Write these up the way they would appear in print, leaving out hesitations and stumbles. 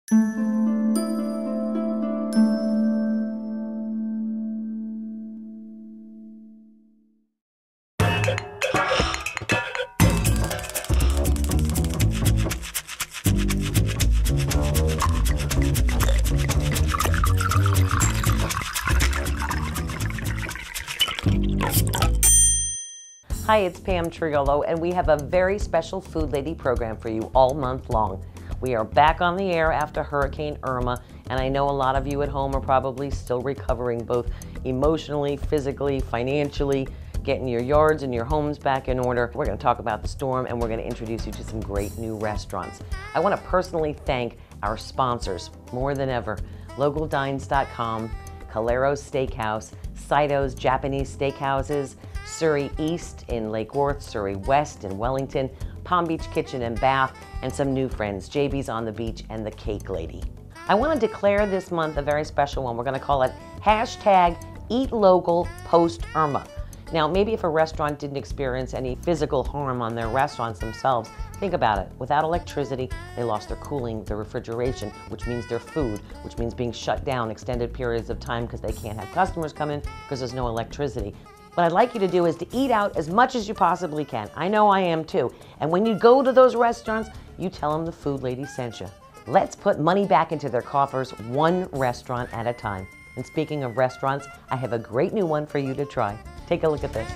Hi, it's Pam Triolo, and we have a very special Food Lady program for you all month long. We are back on the air after Hurricane Irma, and I know a lot of you at home are probably still recovering both emotionally, physically, financially, getting your yards and your homes back in order. We're going to talk about the storm, and we're going to introduce you to some great new restaurants. I want to personally thank our sponsors more than ever: LocalDines.com, Calero's Steakhouse, Saito's Japanese Steakhouses, Surrey East in Lake Worth, Surrey West in Wellington, Palm Beach Kitchen and Bath, and some new friends, JB's on the Beach and the Cake Lady. I want to declare this month a very special one. We're going to call it #EatLocal Post Irma. Now, maybe if a restaurant didn't experience any physical harm on their restaurants themselves, think about it. Without electricity, they lost their cooling, their refrigeration, which means their food, which means being shut down extended periods of time because they can't have customers come in because there's no electricity. What I'd like you to do is to eat out as much as you possibly can. I know I am too. And when you go to those restaurants, you tell them the Food Lady sent you. Let's put money back into their coffers, one restaurant at a time. And speaking of restaurants, I have a great new one for you to try. Take a look at this.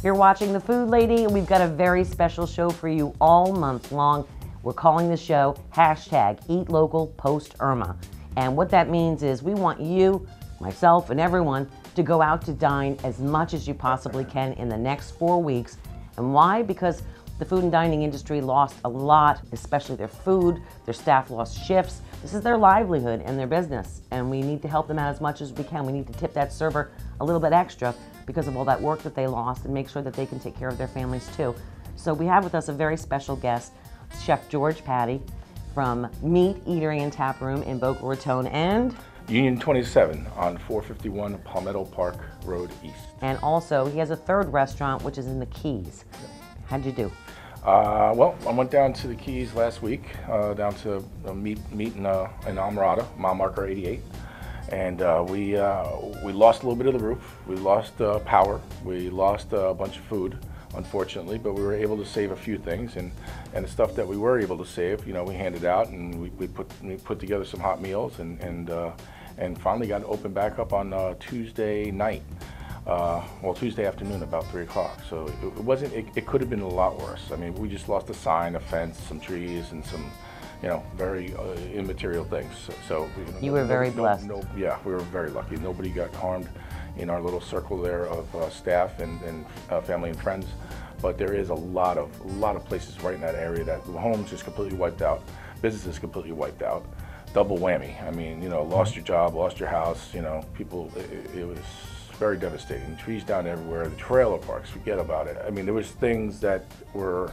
You're watching The Food Lady, and we've got a very special show for you all month long. We're calling the show #EatLocal Post Irma. And what that means is we want you, myself, and everyone to go out to dine as much as you possibly can in the next 4 weeks. And why? Because the food and dining industry lost a lot, especially their food. Their staff lost shifts. This is their livelihood and their business, and we need to help them out as much as we can. We need to tip that server a little bit extra because of all that work that they lost, and make sure that they can take care of their families too. So we have with us a very special guest, Chef George Patti from Meat Eatery and Tap Room in Boca Raton and Union 27 on 451 Palmetto Park Road East. And also, he has a third restaurant, which is in the Keys. How'd you do? Well, I went down to the Keys last week, down to meet in Almirada, mile marker 88. And we lost a little bit of the roof. We lost power. We lost a bunch of food, unfortunately, but we were able to save a few things, and the stuff that we were able to save, you know, we handed out, and we put together some hot meals, and finally got open back up on Tuesday night. Well, Tuesday afternoon, about 3 o'clock. So it wasn't. It could have been a lot worse. I mean, we just lost a sign, a fence, some trees, and some, you know, very immaterial things. So you were very blessed. Yeah, we were very lucky. Nobody got harmed in our little circle there of staff and family and friends. But there is a lot of places right in that area that the homes just completely wiped out, businesses completely wiped out, double whammy. I mean, you know, lost your job, lost your house. You know, people. It was very devastating. Trees down everywhere. The trailer parks, forget about it. I mean, there was things that were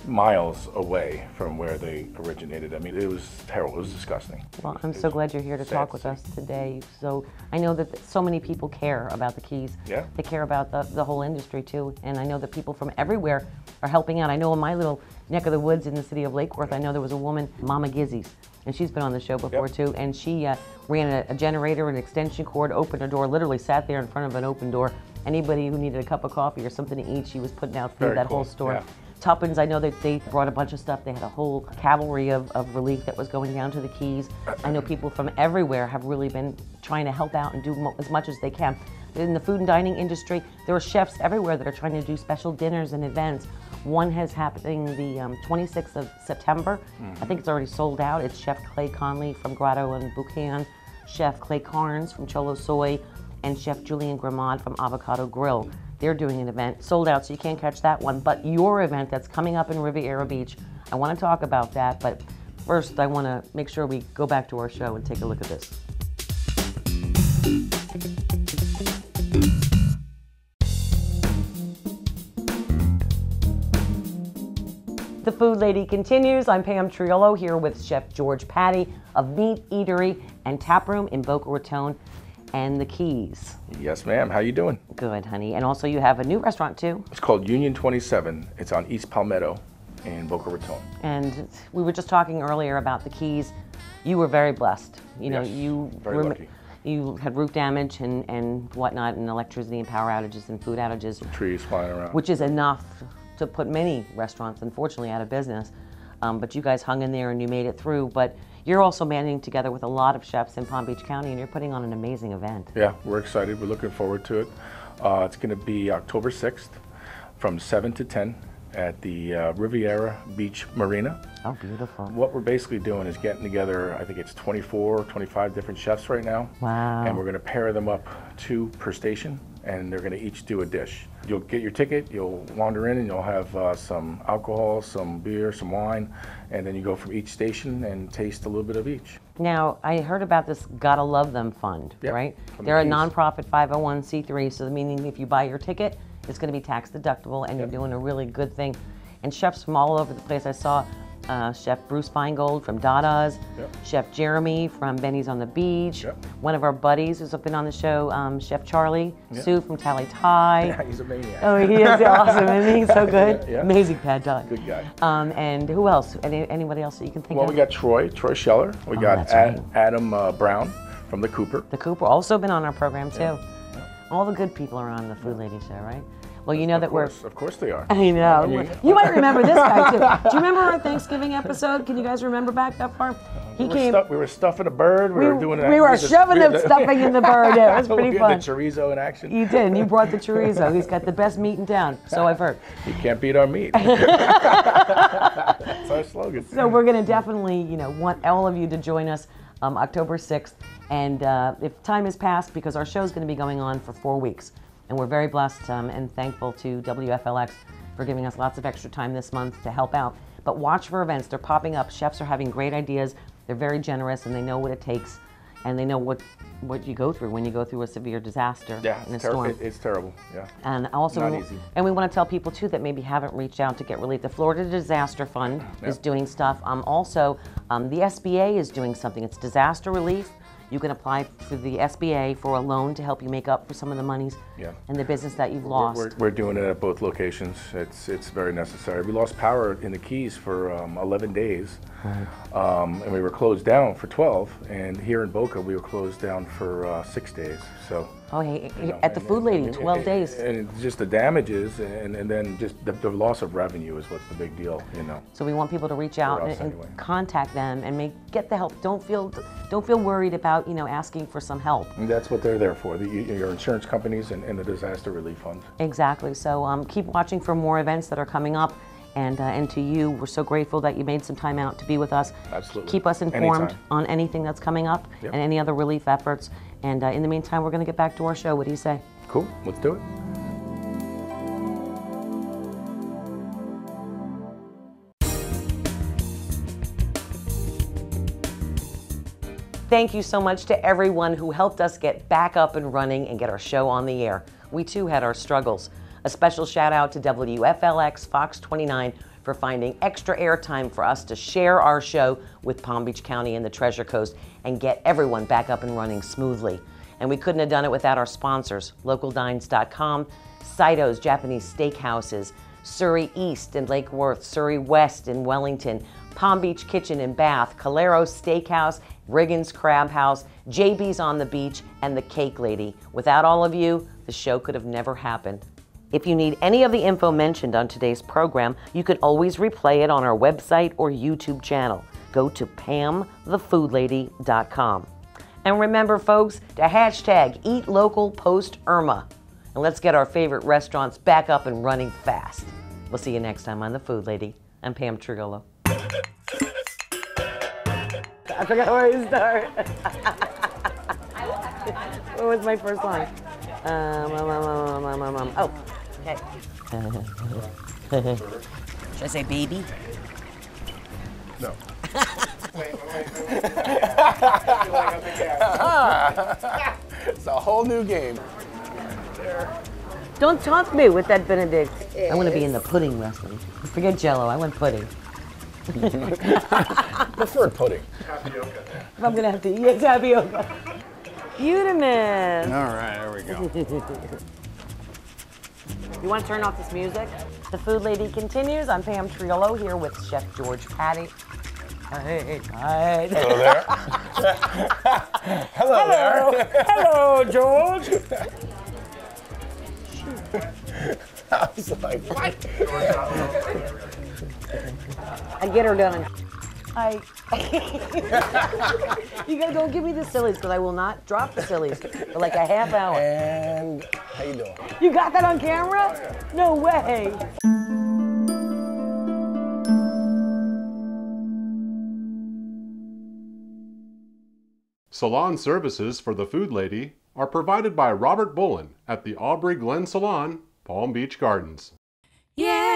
miles away from where they originated. I mean, it was terrible. It was disgusting. Well, I'm so glad you're here to talk with us today. So I know that so many people care about the Keys. Yeah. They care about the whole industry too. And I know that people from everywhere are helping out. I know in my little neck of the woods in the city of Lake Worth, I know there was a woman, Mama Gizzy's, and she's been on the show before too. And she ran a generator, an extension cord, opened a door, literally sat there in front of an open door. Anybody who needed a cup of coffee or something to eat, she was putting out food, whole store. Yeah. Tuppence, I know that they brought a bunch of stuff. They had a whole cavalry of relief that was going down to the Keys. I know people from everywhere have really been trying to help out and do as much as they can. In the food and dining industry, there are chefs everywhere that are trying to do special dinners and events. One is happening the 26th of September. I think it's already sold out. It's Chef Clay Conley from Grotto and Boucan, Chef Clay Carnes from Cholo Soy, and Chef Julian Gramad from Avocado Grill. They're doing an event, sold out, so you can't catch that one. But your event that's coming up in Riviera Beach, I want to talk about that. But first, I want to make sure we go back to our show and take a look at this. The Food Lady continues. I'm Pam Triolo here with Chef George Patti of Meat Eatery and Tap Room in Boca Raton and the Keys. Yes, ma'am. How you doing? Good, honey. And also you have a new restaurant too. It's called Union 27. It's on East Palmetto in Boca Raton. And we were just talking earlier about the Keys. You were very blessed. You know, Yes, very lucky. You had roof damage and whatnot, and electricity and power outages and food outages, Trees flying around. which is enough to put many restaurants, unfortunately, out of business. But you guys hung in there and you made it through. But you're also banding together with a lot of chefs in Palm Beach County, and you're putting on an amazing event. Yeah, we're excited. We're looking forward to it. It's going to be October 6th from 7 to 10 at the Riviera Beach Marina. Oh, beautiful. What we're basically doing is getting together, I think it's 24, 25 different chefs right now. Wow. And we're going to pair them up, 2 per station, and they're going to each do a dish. You'll get your ticket, you'll wander in, and you'll have some alcohol, some beer, some wine, and then you go from each station and taste a little bit of each. Now, I heard about this Gotta Love Them Fund, Yep, right? from the They're a Keys. nonprofit 501c3, so meaning if you buy your ticket, it's going to be tax deductible, and you're doing a really good thing. And chefs from all over the place. I saw Chef Bruce Feingold from Dada's, Yep. Chef Jeremy from Benny's on the Beach, Yep. one of our buddies who's been on the show, Chef Charlie Yep. Sue from Tally Thai. Yeah, he's a maniac. Oh, he is awesome, isn't he? So good. Yeah. Amazing pad thai. Good guy. And who else? Anybody else that you can think Well, of? we got Troy Scheller. We got that's right. Adam Brown from the Cooper. The Cooper also been on our program too. All the good people are on the Food Lady Show, right? Well, you know that Of course they are. I know. I mean- You might remember this guy too. Do you remember our Thanksgiving episode? Can you guys remember back that far? He We were stuffing a bird. We were doing that. We were shoving the stuffing in the bird. Yeah, it was We pretty did fun. the chorizo in action. You did, and you brought the chorizo. He's got the best meat in town, so I've heard. You can't beat our meat. That's our slogan. So we're going to definitely, want all of you to join us October 6th. And if time has passed, because our show's going to be going on for 4 weeks, and we're very blessed and thankful to WFLX for giving us lots of extra time this month to help out. But watch for events. They're popping up. Chefs are having great ideas. They're very generous, and they know what it takes, and they know what you go through when you go through a severe disaster Yeah, in a it's, storm. it's terrible. Yeah. And also, Not easy. and we want to tell people too that maybe haven't reached out to get relief. The Florida Disaster Fund is Yep. doing stuff. Also, the SBA is doing something. It's disaster relief. You can apply for the SBA for a loan to help you make up for some of the monies Yeah. and the business that you've lost. We're doing it at both locations. It's very necessary. We lost power in the Keys for 11 days, and we were closed down for 12. And here in Boca, we were closed down for 6 days. So. Oh, hey, you know, at the Food Lady, 12 days. And it's just the damages, and then just the loss of revenue is what's the big deal, So we want people to reach out us, and anyway. contact them and get the help. Don't feel worried about asking for some help. And that's what they're there for. Your insurance companies and the disaster relief fund. Exactly. So keep watching for more events that are coming up. And to you, we're so grateful that you made some time out to be with us. Absolutely. Keep us informed Anytime. on anything that's coming up Yep. and any other relief efforts. And in the meantime, we're going to get back to our show. What do you say? Cool. Let's do it. Thank you so much to everyone who helped us get back up and running and get our show on the air. We too had our struggles. A special shout out to WFLX Fox 29 for finding extra airtime for us to share our show with Palm Beach County and the Treasure Coast and get everyone back up and running smoothly. And we couldn't have done it without our sponsors, LocalDines.com, Saito's Japanese Steakhouses, Surrey East in Lake Worth, Surrey West in Wellington, Palm Beach Kitchen in Bath, Calero's Steakhouse, Riggins Crab House, JB's on the Beach, and the Cake Lady. Without all of you, the show could have never happened. If you need any of the info mentioned on today's program, you can always replay it on our website or YouTube channel. Go to PamTheFoodLady.com. And remember, folks, to hashtag EatLocalPostIrma. And let's get our favorite restaurants back up and running fast. We'll see you next time on The Food Lady. I'm Pam Trigolo. I forgot where to start. What was my first line? Oh, okay. Should I say baby? No. It's a whole new game. Don't taunt me with that Benedict. I want to be in the pudding wrestling. Forget Jello. I want pudding. Preferred pudding. If I'm gonna have to eat tapioca. Udaman. All right, there we go. You want to turn off this music? The Food Lady continues. I'm Pam Triolo here with Chef George Patty. Hey, hi. Hello there. Hello there. Hello, George. I was like, what? I get her done. You gotta go give me the sillies because I will not drop the sillies for like a half hour. And how you doing? You got that on camera? No way. Salon services for the Food Lady are provided by Robert Bullen at the Aubrey Glen Salon, Palm Beach Gardens. Yeah.